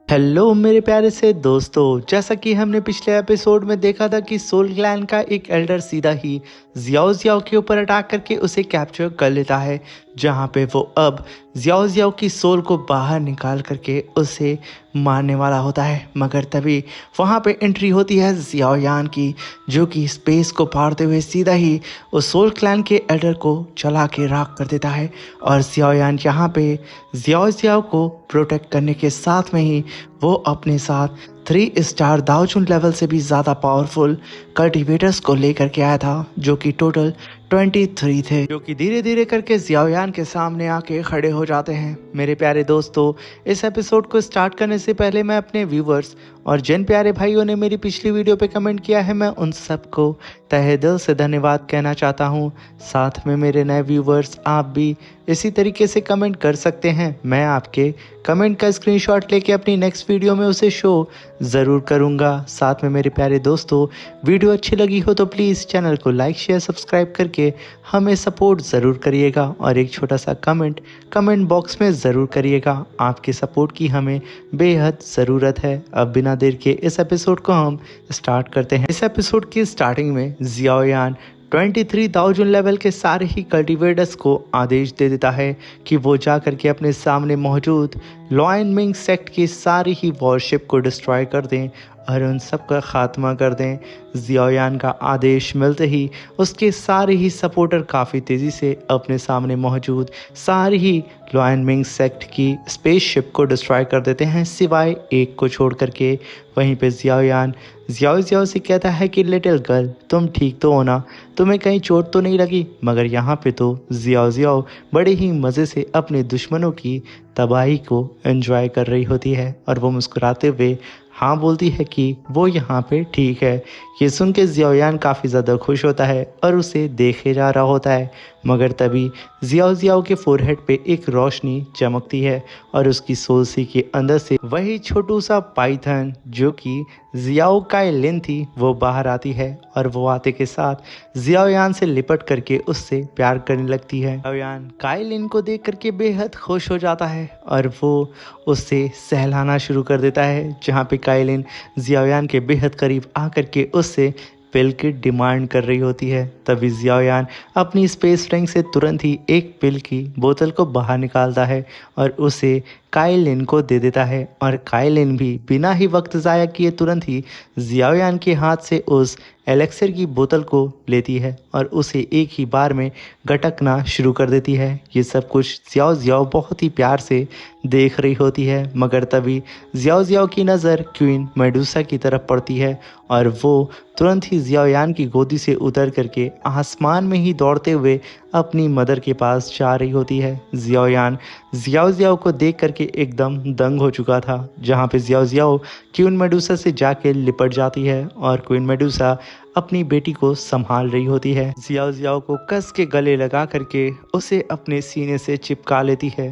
Hello मेरे प्यारे से दोस्तों, जैसा कि हमने पिछले एपिसोड में देखा था कि सोल क्लैन का एक एल्डर सीधा ही जियाओ जियाओ के ऊपर अटैक करके उसे कैप्चर कर लेता है, जहां पे वो अब जियाओ जियाओ की सोल को बाहर निकाल करके उसे मारने वाला होता है। मगर तभी वहां पे एंट्री होती है जियाओ यान की, जो कि स्पेस को फाड़ते हुए सीधा ही उस सोल क्लैन के एल्डर को चला के राख कर देता है। और जियाओ यान यहाँ पे जियाओ जियाओ को प्रोटेक्ट करने के साथ में ही वो अपने साथ 3 स्टार दाओचुन लेवल से भी ज़्यादा पावरफुल कल्टीवेटर्स को लेकर के आया था, जो कि टोटल 23 थे, जो कि धीरे धीरे करके जियाओयान के सामने आके खड़े हो जाते हैं। मेरे प्यारे दोस्तों, इस एपिसोड को स्टार्ट करने से पहले मैं अपने व्यूवर्स और जिन प्यारे भाइयों ने मेरी पिछली वीडियो पे कमेंट किया है, मैं उन सबको तहे दिल से धन्यवाद कहना चाहता हूँ। साथ में मेरे नए व्यूवर्स, आप भी इसी तरीके से कमेंट कर सकते हैं। मैं आपके कमेंट का स्क्रीनशॉट लेके अपनी नेक्स्ट वीडियो में उसे शो ज़रूर करूँगा। साथ में मेरे प्यारे दोस्तों, वीडियो अच्छी लगी हो तो प्लीज़ चैनल को लाइक शेयर सब्सक्राइब करके हमें सपोर्ट ज़रूर करिएगा और एक छोटा सा कमेंट बॉक्स में ज़रूर करिएगा। आपके सपोर्ट की हमें बेहद ज़रूरत है। अब बिना देर के इस एपिसोड को हम स्टार्ट करते हैं। इस एपिसोड की स्टार्टिंग में जियाओयान 23,000 लेवल के सारे ही कल्टीवेटर्स को आदेश दे देता है कि वो जा करके अपने सामने मौजूद लॉयन मिंग सेक्ट की सारी ही वॉरशिप को डिस्ट्रॉय कर दें और उन सब का खात्मा कर दें। जियाओयान का आदेश मिलते ही उसके सारे ही सपोर्टर काफ़ी तेज़ी से अपने सामने मौजूद सारी ही लॉयन मिंग सेक्ट की स्पेसशिप को डिस्ट्रॉय कर देते हैं, सिवाय एक को छोड़ करके। वहीं पे जियाओयान जियाओ जियाओ से कहता है कि लिटिल गर्ल, तुम ठीक तो हो ना, तुम्हें कहीं चोट तो नहीं लगी। मगर यहाँ पे तो जियाओ जियाओ बड़े ही मज़े से अपने दुश्मनों की तबाही को एंजॉय कर रही होती है और वो मुस्कुराते हुए हाँ बोलती है कि वो यहाँ पे ठीक है। ये सुन के जियाओयान काफ़ी ज़्यादा खुश होता है और उसे देखे जा रहा होता है। मगर तभी जियाओ जियाओ के फोरहेड पे एक रोशनी चमकती है और उसकी सोलसी के अंदर से वही छोटू सा पाइथन, जो कि जियाओ काइलिन थी, वो बाहर आती है और वो आते के साथ जियाओयान से लिपट करके उससे प्यार करने लगती है। जियाओयान काइलिन को देख करके बेहद खुश हो जाता है और वो उससे सहलाना शुरू कर देता है, जहाँ पे काइलिन जियाओयान के बेहद करीब आकर के उससे पिल की डिमांड कर रही होती है। तभी जियाओयान अपनी स्पेस टैंक से तुरंत ही एक पिल की बोतल को बाहर निकालता है और उसे काइलिन को दे देता है और काइलिन भी बिना ही वक्त ज़ाया किए तुरंत ही जियाओयान के हाथ से उस एलेक्सर की बोतल को लेती है और उसे एक ही बार में गटकना शुरू कर देती है। ये सब कुछ जियाओ जियाओ बहुत ही प्यार से देख रही होती है। मगर तभी जियाओ जियाओ की नज़र क्वीन मेडुसा की तरफ पड़ती है और वो तुरंत ही जियाओयान की गोदी से उतर करके आसमान में ही दौड़ते हुए अपनी मदर के पास जा रही होती है। जियाओयान जियाओ जियाओ को देख करके एकदम दंग हो चुका था, जहाँ पे जियाओ जियाओ क्वीन मेडुसा से जाके लिपट जाती है और क्वीन मेडुसा अपनी बेटी को संभाल रही होती है। जियाओ जियाओ को कस के गले लगा करके उसे अपने सीने से चिपका लेती है।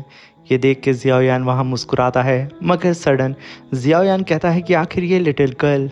ये देख के जियाओयान वहाँ मुस्कुराता है, मगर सडन जियाओयान कहता है कि आखिर ये लिटिल गर्ल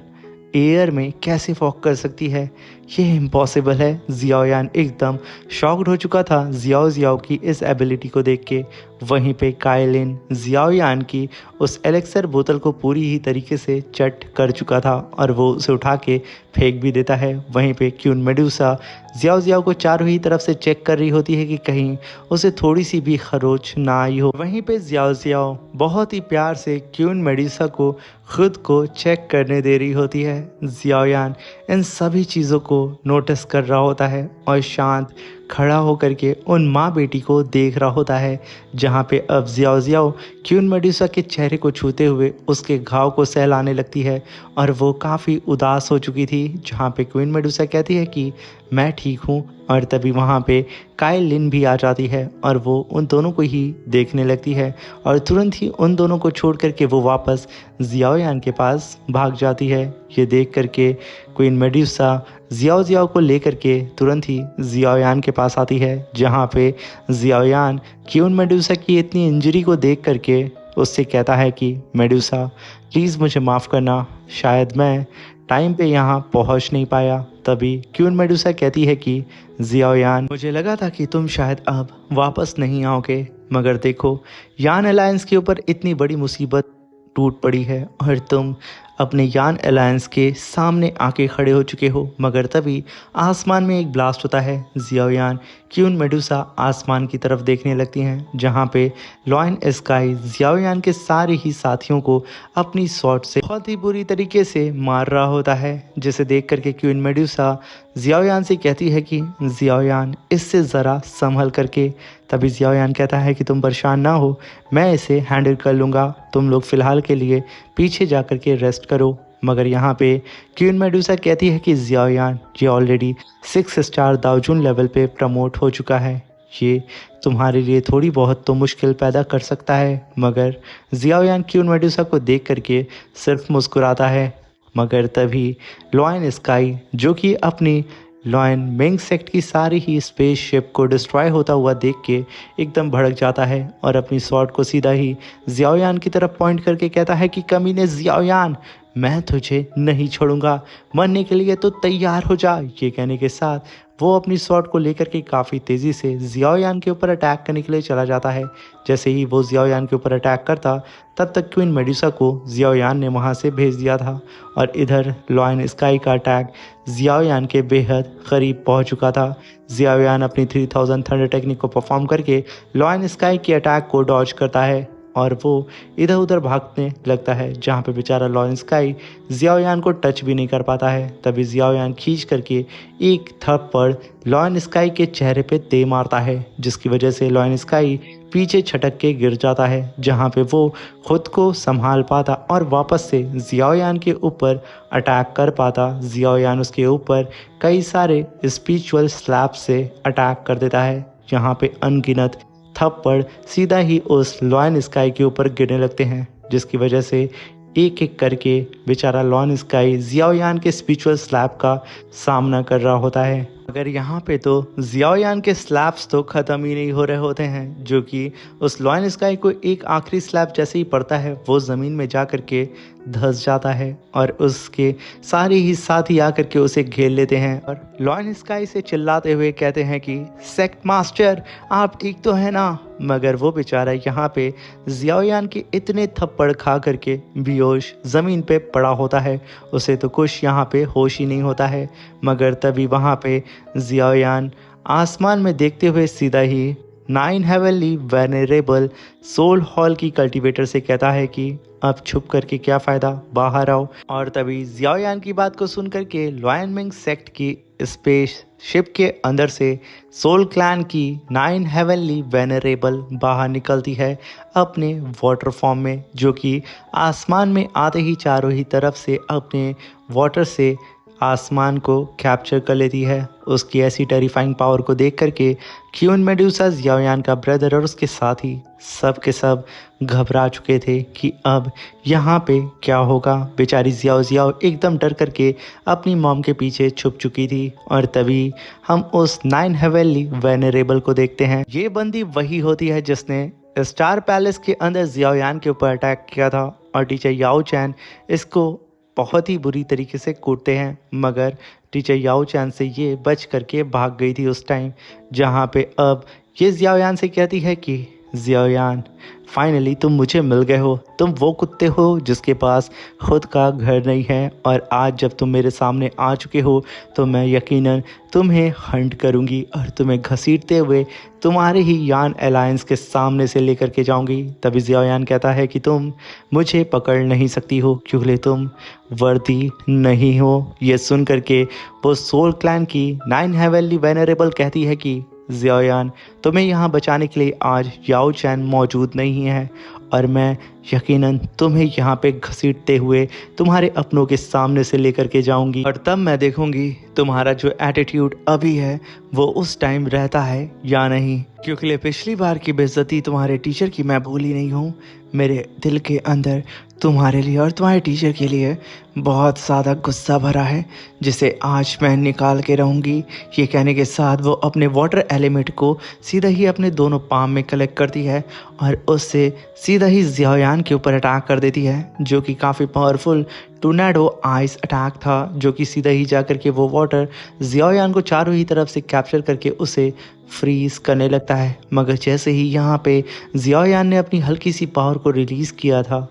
एयर में कैसे वॉक कर सकती है, ये इम्पॉसिबल है। जियाओयान एकदम शॉक्ड हो चुका था जियाओ जियाओ की इस एबिलिटी को देख के। वहीं पे काइलिन जियाओयान की उस एलेक्सर बोतल को पूरी ही तरीके से चट कर चुका था और वो उसे उठा के फेंक भी देता है। वहीं पे क्वीन मेडुसा जियाओ जियाओ को चारों ही तरफ से चेक कर रही होती है कि कहीं उसे थोड़ी सी भी खरोच ना आई हो। वहीं पे जियाओ जियाओ बहुत ही प्यार से क्वीन मेडुसा को खुद को चेक करने दे रही होती है। जियाओयान इन सभी चीज़ों को नोटिस कर रहा होता है और शांत खड़ा होकर के उन माँ बेटी को देख रहा होता है, जहाँ पे अब जियाओ जियाओ क्वीन मेडुसा के चेहरे को छूते हुए उसके घाव को सहलाने लगती है और वो काफ़ी उदास हो चुकी थी, जहाँ पे क्वीन मेडुसा कहती है कि मैं ठीक हूँ। और तभी वहाँ पे काइलिन भी आ जाती है और वो उन दोनों को ही देखने लगती है और तुरंत ही उन दोनों को छोड़ करके वो वापस जियाओयान के पास भाग जाती है। ये देख करके क्वीन मेडुसा जियाओ जियाओ को लेकर के तुरंत ही जियाओयान के पास आती है, जहाँ पे जियाओयान क्वीन मेडुसा की इतनी इंजरी को देख करके उससे कहता है कि मेडुसा प्लीज़ मुझे माफ़ करना, शायद मैं टाइम पे यहाँ पहुँच नहीं पाया। तभी क्वीन मेडुसा कहती है कि जियाओयान, मुझे लगा था कि तुम शायद अब वापस नहीं आओगे, मगर देखो यान अलायंस के ऊपर इतनी बड़ी मुसीबत टूट पड़ी है और तुम अपने यान अलायंस के सामने आके खड़े हो चुके हो। मगर तभी आसमान में एक ब्लास्ट होता है। जियाओयान, क्यून, मेडुसा आसमान की तरफ देखने लगती हैं, जहाँ पे लॉयन स्काई जियाओयान के सारे ही साथियों को अपनी शॉट से बहुत ही बुरी तरीके से मार रहा होता है। जिसे देख करके क्वीन मेडुसा जियाओयान से कहती है कि जियाओयान, इससे ज़रा संभल करके। तभी जियाओयान कहता है कि तुम परेशान ना हो, मैं इसे हैंडल कर लूँगा, तुम लोग फ़िलहाल के लिए पीछे जा कर के रेस्ट करो। मगर यहाँ पे क्वीन मेडुसा कहती है कि जियाओयान, ये ऑलरेडी 6 स्टार दाओजुन लेवल पे प्रमोट हो चुका है, ये तुम्हारे लिए थोड़ी बहुत तो मुश्किल पैदा कर सकता है। मगर जियाओयान क्वीन मेडुसा को देख करके सिर्फ मुस्कुराता है। मगर तभी लॉयन स्काई, जो कि अपनी लॉयन मिंग सेक्ट की सारी ही स्पेसशिप को डिस्ट्रॉय होता हुआ देख के एकदम भड़क जाता है और अपनी स्वॉर्ड को सीधा ही जियाओयान की तरफ पॉइंट करके कहता है कि कमीने जियाओयान, मैं तुझे नहीं छोड़ूंगा, मरने के लिए तो तैयार हो जा। ये कहने के साथ वो अपनी स्वॉर्ड को लेकर के काफ़ी तेज़ी से जियाओयान के ऊपर अटैक करने के लिए चला जाता है। जैसे ही वो जियाओयान के ऊपर अटैक करता, तब तक क्वीन मेडुसा को जियाओयान ने वहाँ से भेज दिया था और इधर लॉयन स्काई का अटैक जियाओयान के बेहद करीब पहुँच चुका था। जियाओयान अपनी 3000 थंडर टेक्निक को परफॉर्म करके लॉयन स्काई के अटैक को डॉज करता है और वो इधर उधर भागने लगता है, जहाँ पे बेचारा लॉयन स्काई जियाओयान को टच भी नहीं कर पाता है। तभी जियाओयान खींच करके एक थप्पड़ लॉयन स्काई के चेहरे पे दे मारता है, जिसकी वजह से लॉयन स्काई पीछे छटक के गिर जाता है, जहाँ पे वो खुद को संभाल पाता और वापस से जियाओयान के ऊपर अटैक कर पाता। जियाओयान उसके ऊपर कई सारे स्पिरिचुअल स्लैब से अटैक कर देता है, जहाँ पे अनगिनत थप्पड़ सीधा ही उस लॉयन स्काई के ऊपर गिरने लगते हैं, जिसकी वजह से एक एक करके बेचारा लॉयन स्काई जियाओयान के स्पिरिचुअल स्लैब का सामना कर रहा होता है। अगर यहाँ पे तो जियाओयान के स्लैब्स तो ख़त्म ही नहीं हो रहे होते हैं, जो कि उस लॉयन स्काई को एक आखिरी स्लैब जैसे ही पड़ता है वो ज़मीन में जा कर के धंस जाता है और उसके सारे ही साथी आकर के उसे घेर लेते हैं और लॉयन स्काई से चिल्लाते हुए कहते हैं कि सेक्ट मास्टर, आप ठीक तो है ना। मगर वो बेचारा यहाँ पे जियाओयान के इतने थप्पड़ खा करके बेहोश ज़मीन पे पड़ा होता है, उसे तो कुछ यहाँ पे होश ही नहीं होता है। मगर तभी वहाँ पे जियाओयान आसमान में देखते हुए सीधा ही 9 हेवनली वेनरेबल सोल हॉल की कल्टीवेटर से कहता है कि अब छुप करके क्या फ़ायदा, बाहर आओ। और तभी जियाओयान की बात को सुन करके लॉयन मिंग सेक्ट की स्पेस शिप के अंदर से सोल क्लैन की 9 हेवनली वेनरेबल बाहर निकलती है अपने वाटर फॉर्म में, जो कि आसमान में आते ही चारों ही तरफ से अपने वाटर से आसमान को कैप्चर कर लेती है। उसकी ऐसी टेरिफाइंग पावर को देख करके क्यून मेडुसा, जियाओयान का ब्रदर और उसके साथी सब के सब घबरा चुके थे कि अब यहाँ पे क्या होगा। बेचारी जियाओ एकदम डर करके अपनी मॉम के पीछे छुप चुकी थी। और तभी हम उस 9 हेवनली वेनरेबल को देखते हैं। ये बंदी वही होती है जिसने स्टार पैलेस के अंदर जियाओयान के ऊपर अटैक किया था और टीचर याओ चैन इसको बहुत ही बुरी तरीके से कूटते हैं, मगर टीचर याओ चैन से ये बच करके भाग गई थी उस टाइम। जहाँ पे अब ये जियाओयान से कहती है कि जियाओयान, फाइनली तुम मुझे मिल गए हो, तुम वो कुत्ते हो जिसके पास खुद का घर नहीं है, और आज जब तुम मेरे सामने आ चुके हो तो मैं यकीनन तुम्हें हंट करूंगी और तुम्हें घसीटते हुए तुम्हारे ही यान अलायंस के सामने से लेकर के जाऊंगी। तभी जियाओयान कहता है कि तुम मुझे पकड़ नहीं सकती हो क्योंकि तुम वर्दी नहीं हो। ये सुन करके वो सोल क्लैन की 9 हेवनली वेनरेबल कहती है कि जियाओयान, तुम्हें यहाँ बचाने के लिए आज याओ चैन मौजूद नहीं है और मैं यकीनन तुम्हें यहाँ पे घसीटते हुए तुम्हारे अपनों के सामने से लेकर के जाऊंगी और तब मैं देखूंगी तुम्हारा जो एटीट्यूड अभी है वो उस टाइम रहता है या नहीं। क्योंकि पिछली बार की बेइज्जती तुम्हारे टीचर की मैं भूली नहीं हूँ। मेरे दिल के अंदर तुम्हारे लिए और तुम्हारे टीचर के लिए बहुत ज़्यादा गुस्सा भरा है, जिसे आज मैं निकाल के रहूँगी। ये कहने के साथ वो अपने वाटर एलिमेंट को सीधा ही अपने दोनों पाम में कलेक्ट करती है और उससे सीधा ही जियाओयान के ऊपर अटैक कर देती है, जो कि काफ़ी पावरफुल टोर्नेडो आइस अटैक था, जो कि सीधा ही जा करके वो वाटर जियाओयान को चारों ही तरफ से कैप्चर करके उसे फ्रीज करने लगता है। मगर जैसे ही यहाँ पे जियाओयान ने अपनी हल्की सी पावर को रिलीज़ किया था,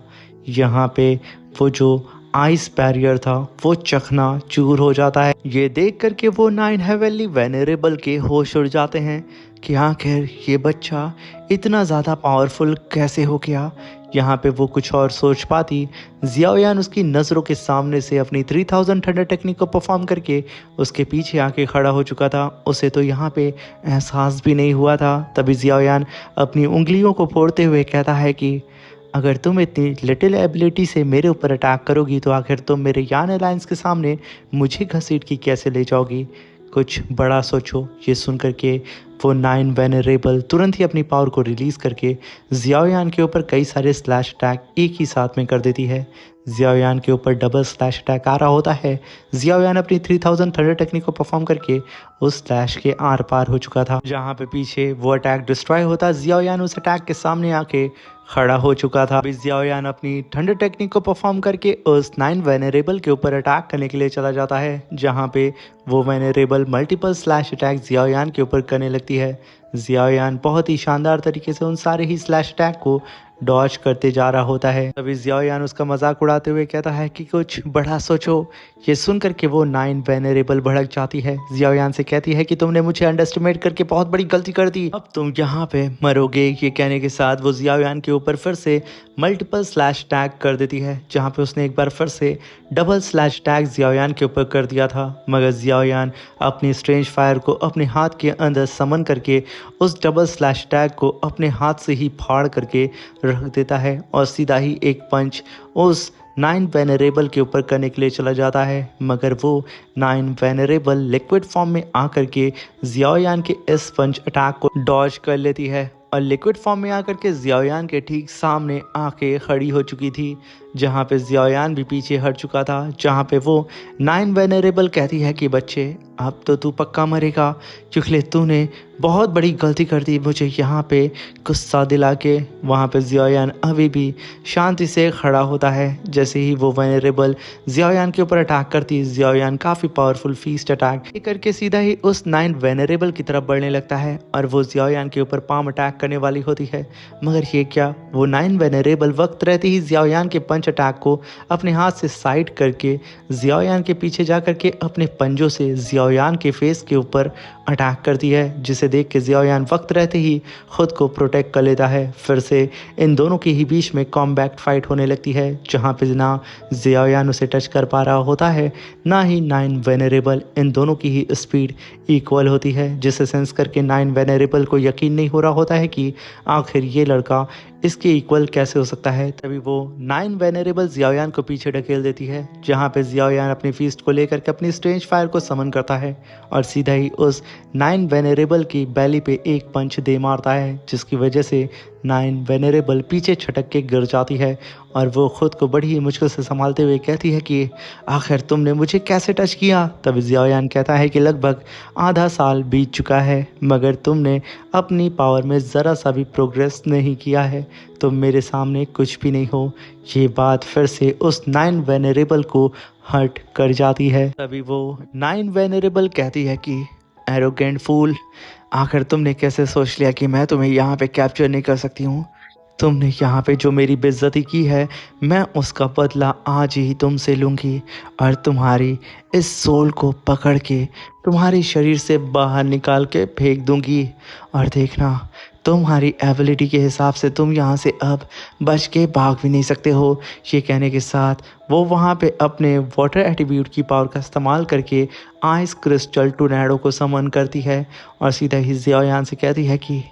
यहाँ पे वो जो आइस बैरियर था वो चकना चूर हो जाता है। ये देख करके वो नाइन हेवनली वेनरेबल के होश उड़ जाते हैं कि आखिर ये बच्चा इतना ज़्यादा पावरफुल कैसे हो गया। यहाँ पे वो कुछ और सोच पाती, जियाओयान उसकी नज़रों के सामने से अपनी 3000 थंडर टेक्निक को परफॉर्म करके उसके पीछे आके खड़ा हो चुका था। उसे तो यहाँ पे एहसास भी नहीं हुआ था। तभी जियाओयान अपनी उंगलियों को फोड़ते हुए कहता है कि अगर तुम इतनी लिटिल एबिलिटी से मेरे ऊपर अटैक करोगी तो आखिर तुम मेरे यान अलायंस के सामने मुझे घसीट के कैसे ले जाओगी। कुछ बड़ा सोचो। ये सुन करके वो नाइन वेनरेबल तुरंत ही अपनी पावर को रिलीज़ करके जियाओयान के ऊपर कई सारे स्लैश अटैक एक ही साथ में कर देती है। जियाओयान के ऊपर डबल स्लैश अटैक आ रहा होता है। जियाओयान अपनी 3000 थंडर टेक्निक को परफॉर्म करके उस स्लैश के आर पार हो चुका था। जहाँ पे पीछे वो अटैक डिस्ट्रॉय होता, जियाओयान उस अटैक के सामने आके खड़ा हो चुका था। अभी जियाओयान अपनी थंडर टेक्निक को परफॉर्म करके उस नाइन वेनरेबल के ऊपर अटैक करने के लिए चला जाता है। जहाँ पे वो venerable multiple slash attack Xiaoyan के ऊपर करने लगती है। जियाओयान बहुत ही शानदार तरीके से उन सारे ही स्लैश अटैक को डॉज करते जा रहा होता है। तभी जियाओयान उसका मजाक उड़ाते हुए कहता है कि कुछ बड़ा सोचो। ये सुन करके वो नाइन वेनरेबल भड़क जाती है। जियाओयान से कहती है कि तुमने मुझे अंडरस्टिमेट करके बहुत बड़ी गलती कर दी, अब तुम यहाँ पे मरोगे। ये कहने के साथ वो जियाओयान के ऊपर फिर से मल्टीपल स्लैश अटैक कर देती है। जहाँ पे उसने एक बार फिर से डबल स्लैश अटैक जियाओयान के ऊपर कर दिया था, मगर जियाओयान अपनी स्ट्रेंज फायर को अपने हाथ के अंदर समन करके उस डबल स्लैश अटैक को अपने हाथ से ही फाड़ करके रख देता है और सीधा ही एक पंच उस नाइन वेनरेबल के ऊपर करने के लिए चला जाता है। मगर वो नाइन वेनरेबल लिक्विड फॉर्म में आकर के जियाओयान के इस पंच अटैक को डॉज कर लेती है और लिक्विड फॉर्म में आकर के जियाओयान के ठीक सामने आके खड़ी हो चुकी थी। जहाँ पे जियाओयान भी पीछे हट चुका था। जहाँ पे वो नाइन वेनरेबल कहती है कि बच्चे अब तो तू पक्का मरेगा, क्योंकि तूने बहुत बड़ी गलती कर दी मुझे यहाँ पे गुस्सा दिला के। वहाँ पे जियाओयान अभी भी शांति से खड़ा होता है। जैसे ही वो वेनरेबल जियाओयान के ऊपर अटैक करती, जियाओयान काफ़ी पावरफुल फीस्ट अटैक करके सीधा ही उस नाइन वेनरेबल की तरफ बढ़ने लगता है और वो जियाओयान के ऊपर पाम अटैक करने वाली होती है। मगर ये क्या, वो नाइन वेनरेबल वक्त रहते ही जियाओयान के पंच अटैक को अपने हाथ से साइड करके जियाओयान के पीछे जा करके अपने पंजों से जियाओयान के फेस के ऊपर अटैक करती है, जिसे देख के जियाओयान वक्त रहते ही खुद को प्रोटेक्ट कर लेता है। फिर से इन दोनों के ही बीच में कॉम्बैट फाइट होने लगती है, जहाँ पे ना जियाओयान उसे टच कर पा रहा होता है ना ही नाइन वेनरेबल। इन दोनों की ही स्पीड इक्वल होती है, जिसे सेंस करके नाइन वेनरेबल को यकीन नहीं हो रहा होता है कि आखिर ये लड़का इसके इक्वल कैसे हो सकता है। तभी वो नाइन वेनरेबल जियाओयान को पीछे ढकेल देती है, जहाँ पे जियाओयान अपनी फीस्ट को लेकर के अपनी स्ट्रेंज फायर को समन करता है और सीधा ही उस नाइन वेनरेबल की बैली पे एक पंच दे मारता है, जिसकी वजह से नाइन वेनरेबल पीछे छटक के गिर जाती है और वो खुद को बड़ी ही मुश्किल से संभालते हुए कहती है कि आखिर तुमने मुझे कैसे टच किया। तभी जियाओयान कहता है कि लगभग आधा साल बीत चुका है, मगर तुमने अपनी पावर में ज़रा सा भी प्रोग्रेस नहीं किया है, तुम मेरे सामने कुछ भी नहीं हो। ये बात फिर से उस नाइन वेनरेबल को हर्ट कर जाती है। तभी वो नाइन वेनरेबल कहती है कि एरोगेंट फूल, आखिर तुमने कैसे सोच लिया कि मैं तुम्हें यहाँ पे कैप्चर नहीं कर सकती हूँ। तुमने यहाँ पे जो मेरी बेइज्जती की है, मैं उसका बदला आज ही तुमसे लूँगी और तुम्हारी इस सोल को पकड़ के तुम्हारे शरीर से बाहर निकाल के फेंक दूँगी। और देखना, तुम्हारी एबिलिटी के हिसाब से तुम यहाँ से अब बच के भाग भी नहीं सकते हो। ये कहने के साथ वो वहाँ पे अपने वाटर एट्रीब्यूट की पावर का इस्तेमाल करके आइस क्रिस्टल टोर्नेडो को समन करती है और सीधा ही जियाओयान से कहती है कि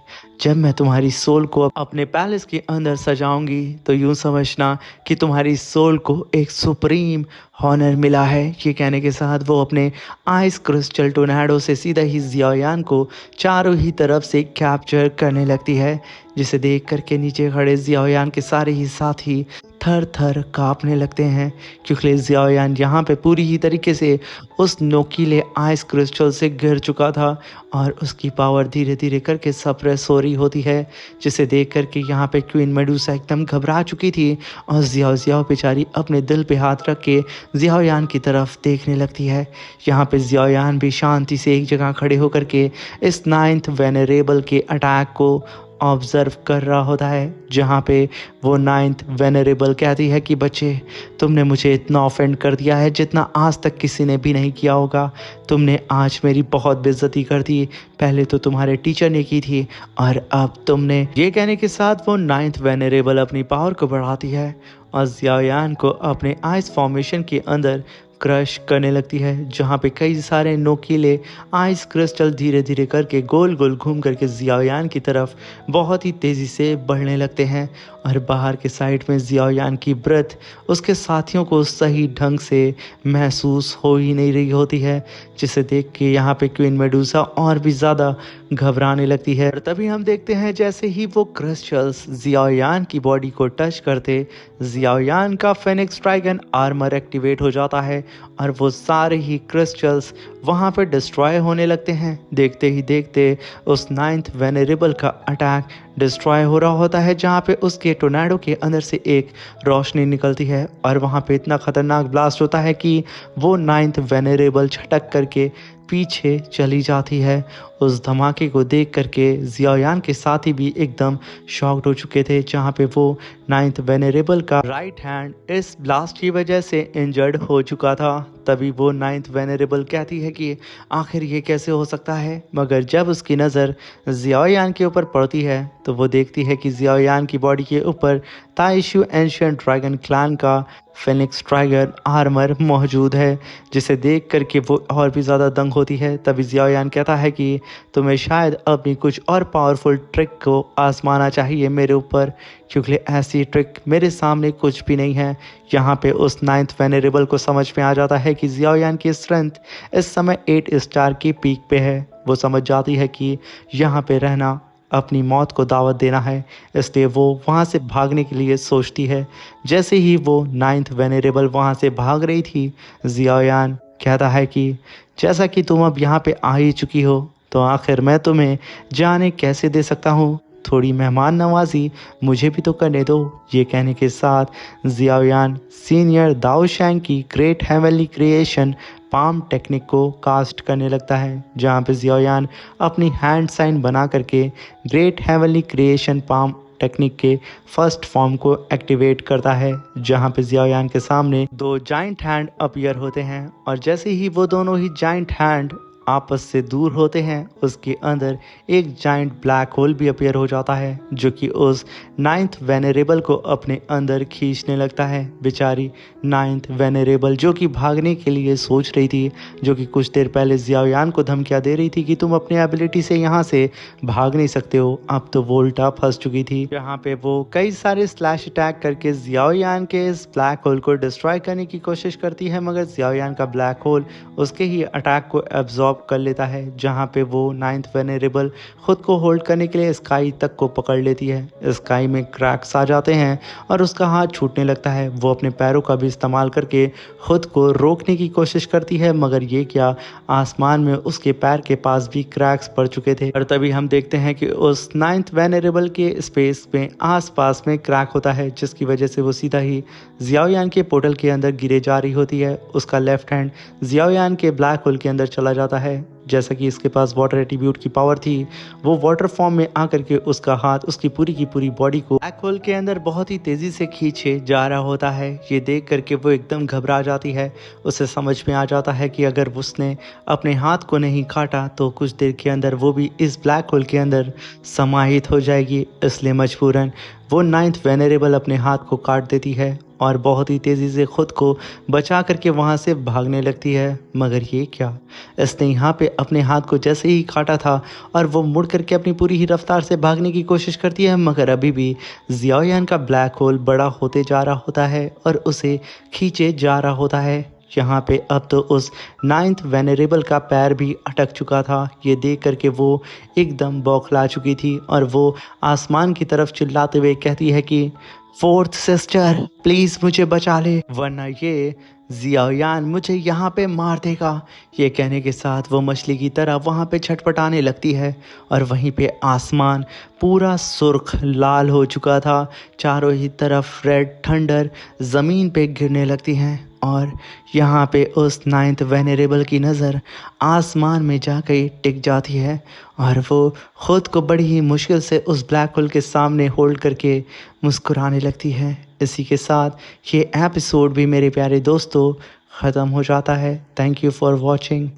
जब मैं तुम्हारी सोल को अपने पैलेस के अंदर सजाऊंगी तो यूँ समझना कि तुम्हारी सोल को एक सुप्रीम हॉनर मिला है। ये कहने के साथ वो अपने आइस क्रिस्टल टोर्नेडो से सीधा ही जियाओयान को चारों ही तरफ से कैप्चर करने लगती है, जिसे देख करके नीचे खड़े जियाओयान के सारे ही साथी थर थर काँपने लगते हैं, क्योंकि जियाओयान यहाँ पे पूरी ही तरीके से उस नोकीले आइस क्रिस्टल से घिर चुका था और उसकी पावर धीरे धीरे करके सप्रेस हो रही होती है, जिसे देख करके यहाँ पे क्वीन मेडुसा एकदम घबरा चुकी थी और जियाओ बेचारी अपने दिल पे हाथ रख के जियाओयान की तरफ देखने लगती है। यहाँ पे जियाओयान भी शांति से एक जगह खड़े होकर के इस नाइन्थ वेनरेबल के अटैक को ऑब्जर्व कर रहा होता है, जहाँ पे वो नाइन्थ वेनरेबल कहती है कि बच्चे, तुमने मुझे इतना ऑफेंड कर दिया है जितना आज तक किसी ने भी नहीं किया होगा। तुमने आज मेरी बहुत बेइज्जती कर दी। पहले तो तुम्हारे टीचर ने की थी और अब तुमने। ये कहने के साथ वो नाइन्थ वेनरेबल अपनी पावर को बढ़ाती है और जियायान को अपने आइस फॉर्मेशन के अंदर क्रश करने लगती है, जहाँ पे कई सारे नोकीले आइस क्रिस्टल धीरे धीरे करके गोल गोल घूम करके जियायान की तरफ बहुत ही तेज़ी से बढ़ने लगते हैं। और बाहर के साइड में जियायान की ब्रेथ उसके साथियों को सही ढंग से महसूस हो ही नहीं रही होती है, जिसे देख के यहाँ पे क्वीन मेडूसा और भी ज़्यादा घबराने लगती है। और तभी हम देखते हैं जैसे ही वो क्रिस्टल्स जियायान की बॉडी को टच करते, जियायान का फेनिक्स ड्रैगन आर्मर एक्टिवेट हो जाता है और वो सारे ही क्रिस्टल्स वहाँ पे डिस्ट्रॉय होने लगते हैं। देखते ही देखते उस नाइन्थ वेनरेबल का अटैक डिस्ट्रॉय हो रहा होता है, जहाँ पे उसके टोर्नेडो के अंदर से एक रोशनी निकलती है और वहाँ पे इतना खतरनाक ब्लास्ट होता है कि वो नाइन्थ वेनरेबल झटक करके पीछे चली जाती है। उस धमाके को देख करके जियायान के साथी भी एकदम शॉक्ड हो चुके थे, जहाँ पे वो नाइन्थ वेनरेबल का राइट हैंड इस ब्लास्ट की वजह से इंजर्ड हो चुका था। तभी वो नाइन्थ वेनरेबल कहती है कि आखिर ये कैसे हो सकता है, मगर जब उसकी नज़र जियायान के ऊपर पड़ती है तो वो देखती है कि जियायान की बॉडी के ऊपर ताइशु एंशिएंट ड्रैगन क्लैन का फेनिक्स ड्रैगन आर्मर मौजूद है, जिसे देख करके वो और भी ज़्यादा दंग होती है। तभी जियायान कहता है कि तुम्हें शायद अपनी कुछ और पावरफुल ट्रिक को आजमाना चाहिए मेरे ऊपर, क्योंकि ऐसी ट्रिक मेरे सामने कुछ भी नहीं है। यहाँ पे उस नाइन्थ वेनरेबल को समझ में आ जाता है कि जियायान की स्ट्रेंथ इस समय 8 स्टार की पीक पे है। वो समझ जाती है कि यहाँ पे रहना अपनी मौत को दावत देना है, इसलिए वो वहाँ से भागने के लिए सोचती है। जैसे ही वो नाइन्थ वेनरेबल वहाँ से भाग रही थी, जियायान कहता है कि जैसा कि तुम अब यहाँ पे आ ही चुकी हो, तो आखिर मैं तुम्हें जाने कैसे दे सकता हूँ। थोड़ी मेहमान नवाजी मुझे भी तो करने दो। ये कहने के साथ जियायान सीनियर दाओ शैंग की great heavenly creation palm technique को कास्ट करने लगता है, जहाँ पे जियायान अपनी हैंड साइन बना करके great heavenly creation palm technique के फर्स्ट फॉर्म को एक्टिवेट करता है, जहाँ पे जियायान के सामने 2 जाइंट हैंड अपीयर होते हैं और जैसे ही वो दोनों ही जाइंट हैंड आपस से दूर होते हैं, उसके अंदर एक जाइंट ब्लैक होल भी अपीयर हो जाता है, जो कि उस नाइन्थ वेनरेबल को अपने अंदर खींचने लगता है। बेचारी नाइन्थ वेनरेबल जो कि भागने के लिए सोच रही थी, जो कि कुछ देर पहले जियायान को धमकियाँ दे रही थी कि तुम अपने एबिलिटी से यहाँ से भाग नहीं सकते हो, अब तो वो उल्टा फंस चुकी थी। यहाँ पे वो कई सारे स्लैश अटैक करके जियायान के इस ब्लैक होल को डिस्ट्रॉय करने की कोशिश करती है, मगर जियायान का ब्लैक होल उसके ही अटैक को एब्जॉर्ब कर लेता है, जहां पे वो नाइन्थ वेनरेबल खुद को होल्ड करने के लिए स्काई तक को पकड़ लेती है। स्काई में क्रैक्स आ जाते हैं और उसका हाथ छूटने लगता है। वो अपने पैरों का भी इस्तेमाल करके खुद को रोकने की कोशिश करती है, मगर ये क्या, आसमान में उसके पैर के पास भी क्रैक्स पड़ चुके थे। और तभी हम देखते हैं कि उस नाइन्थ वेनरेबल के स्पेस में आसपास में क्रैक होता है, जिसकी वजह से वो सीधा ही जियायान के पोर्टल के अंदर गिरे जा रही होती है। उसका लेफ्ट हैंड जियायान के ब्लैक होल के अंदर चला जाता है। जैसा कि इसके पास वाटर एट्रीब्यूट की पावर थी, वो वाटर फॉर्म में आकर के उसका हाथ उसकी पूरी की पूरी बॉडी को ब्लैक होल के अंदर बहुत ही तेजी से खींचे जा रहा होता है। ये देख करके वो एकदम घबरा जाती है। उसे समझ में आ जाता है कि अगर उसने अपने हाथ को नहीं काटा तो कुछ देर के अंदर वो भी इस ब्लैक होल के अंदर समाहित हो जाएगी। इसलिए मजबूरन वो नाइन्थ वेनरेबल अपने हाथ को काट देती है और बहुत ही तेज़ी से खुद को बचा करके वहाँ से भागने लगती है। मगर ये क्या, इसने यहाँ पे अपने हाथ को जैसे ही काटा था और वो मुड़ करके अपनी पूरी ही रफ्तार से भागने की कोशिश करती है, मगर अभी भी जियायान का ब्लैक होल बड़ा होते जा रहा होता है और उसे खींचे जा रहा होता है। यहाँ पे अब तो उस नाइन्थ वेनरेबल का पैर भी अटक चुका था। ये देख करके वो एकदम बौखला चुकी थी और वो आसमान की तरफ चिल्लाते हुए कहती है कि फोर्थ सिस्टर प्लीज़ मुझे बचा ले, वरना ये जियायान मुझे यहाँ पे मार देगा। ये कहने के साथ वो मछली की तरह वहाँ पे छटपटाने लगती है और वहीं पे आसमान पूरा सुर्ख लाल हो चुका था। चारों ही तरफ रेड थंडर ज़मीन पे गिरने लगती हैं और यहाँ पे उस नाइन्थ वेनरेबल की नज़र आसमान में जाकर टिक जाती है और वो ख़ुद को बड़ी ही मुश्किल से उस ब्लैक होल के सामने होल्ड करके मुस्कुराने लगती है। इसी के साथ ये एपिसोड भी मेरे प्यारे दोस्तों ख़त्म हो जाता है। Thank you for watching.